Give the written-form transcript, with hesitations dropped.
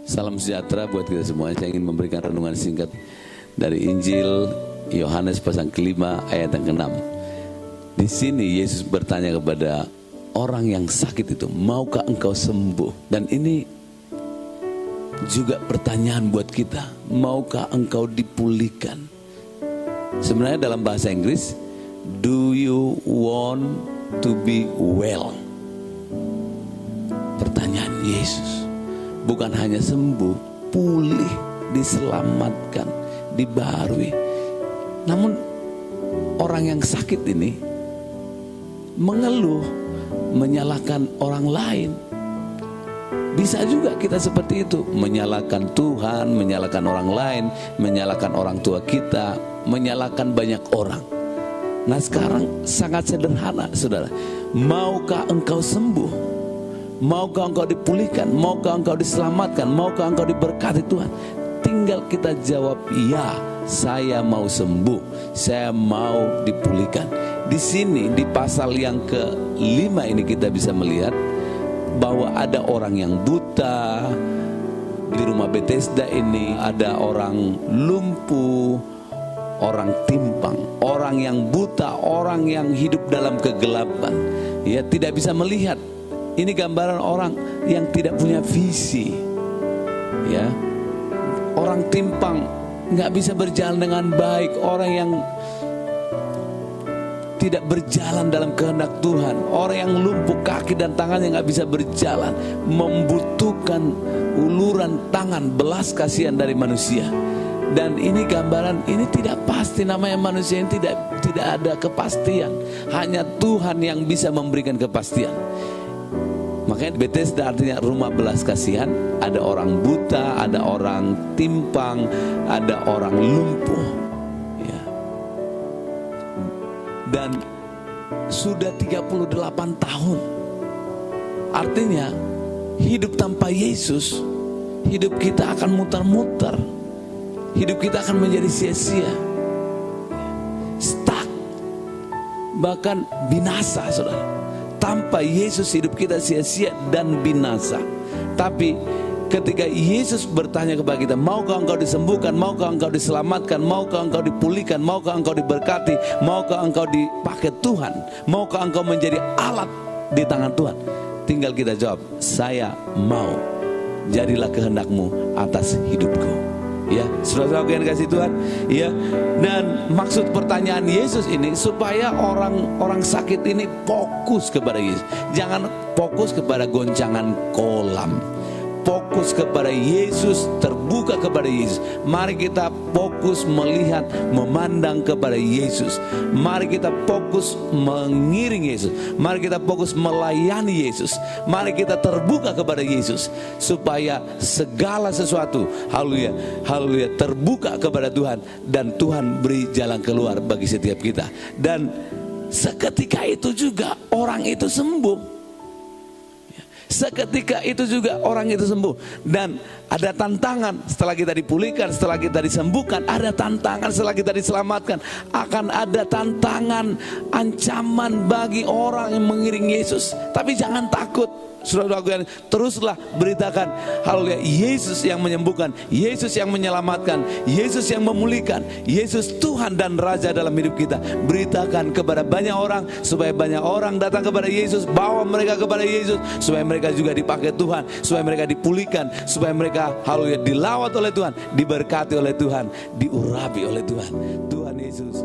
Salam sejahtera buat kita semua. Saya ingin memberikan renungan singkat dari Injil Yohanes pasal kelima ayat yang ke-6. Di sini Yesus bertanya kepada orang yang sakit itu, maukah engkau sembuh? Dan ini juga pertanyaan buat kita, maukah engkau dipulihkan? Sebenarnya dalam bahasa Inggris, do you want to be well? Pertanyaan Yesus. Bukan hanya sembuh, pulih, diselamatkan, dibaharui. Namun orang yang sakit ini mengeluh, menyalahkan orang lain. Bisa juga kita seperti itu, menyalahkan Tuhan, menyalahkan orang lain, menyalahkan orang tua kita, menyalahkan banyak orang. Nah sekarang sangat sederhana, saudara. Maukah engkau sembuh? Maukah engkau dipulihkan? Maukah engkau diselamatkan? Maukah engkau diberkati Tuhan? Tinggal kita jawab, ya, saya mau sembuh, saya mau dipulihkan. Di sini, di pasal yang ke-5 ini kita bisa melihat bahwa ada orang yang buta. Di rumah Bethesda ini ada orang lumpuh, orang timpang, orang yang buta, orang yang hidup dalam kegelapan, ya, tidak bisa melihat. Ini gambaran orang yang tidak punya visi, ya. Orang timpang, nggak bisa berjalan dengan baik. Orang yang tidak berjalan dalam kehendak Tuhan. Orang yang lumpuh kaki dan tangannya nggak bisa berjalan, membutuhkan uluran tangan, belas kasihan dari manusia. Dan ini gambaran, ini tidak pasti, namanya manusia ini tidak ada kepastian. Hanya Tuhan yang bisa memberikan kepastian. Makanya Bethesda artinya rumah belas kasihan. Ada orang buta, ada orang timpang, ada orang lumpuh, ya. Dan sudah 38 tahun. Artinya hidup tanpa Yesus, hidup kita akan muter-muter. Hidup kita akan menjadi sia-sia, stuck, bahkan binasa, saudara. Tanpa Yesus hidup kita sia-sia dan binasa. Tapi ketika Yesus bertanya kepada kita, maukah engkau disembuhkan, maukah engkau diselamatkan, maukah engkau dipulihkan, maukah engkau diberkati, maukah engkau dipakai Tuhan, maukah engkau menjadi alat di tangan Tuhan? Tinggal kita jawab, saya mau. Jadilah kehendak-Mu atas hidupku. Ya, saudara-saudara yang kasih Tuhan, ya. Dan maksud pertanyaan Yesus ini supaya orang sakit ini fokus kepada Yesus. Jangan fokus kepada goncangan kolam. Fokus kepada Yesus, terbuka kepada Yesus. Mari kita fokus melihat, memandang kepada Yesus. Mari kita fokus mengiring Yesus. Mari kita fokus melayani Yesus. Mari kita terbuka kepada Yesus supaya segala sesuatu, haleluya, haleluya, terbuka kepada Tuhan dan Tuhan beri jalan keluar bagi setiap kita. Dan seketika itu juga orang itu sembuh. Seketika itu juga orang itu sembuh. Dan ada tantangan setelah kita dipulihkan, setelah kita disembuhkan. Ada tantangan setelah kita diselamatkan. Akan ada tantangan, ancaman bagi orang yang mengiring Yesus. Tapi jangan takut, saudara-saudara, teruslah beritakan, haleluya, Yesus yang menyembuhkan, Yesus yang menyelamatkan, Yesus yang memulihkan, Yesus Tuhan dan Raja dalam hidup kita. Beritakan kepada banyak orang supaya banyak orang datang kepada Yesus. Bawa mereka kepada Yesus supaya mereka juga dipakai Tuhan, supaya mereka dipulihkan, supaya mereka, haleluya, dilawat oleh Tuhan, diberkati oleh Tuhan, diurapi oleh Tuhan. Tuhan Yesus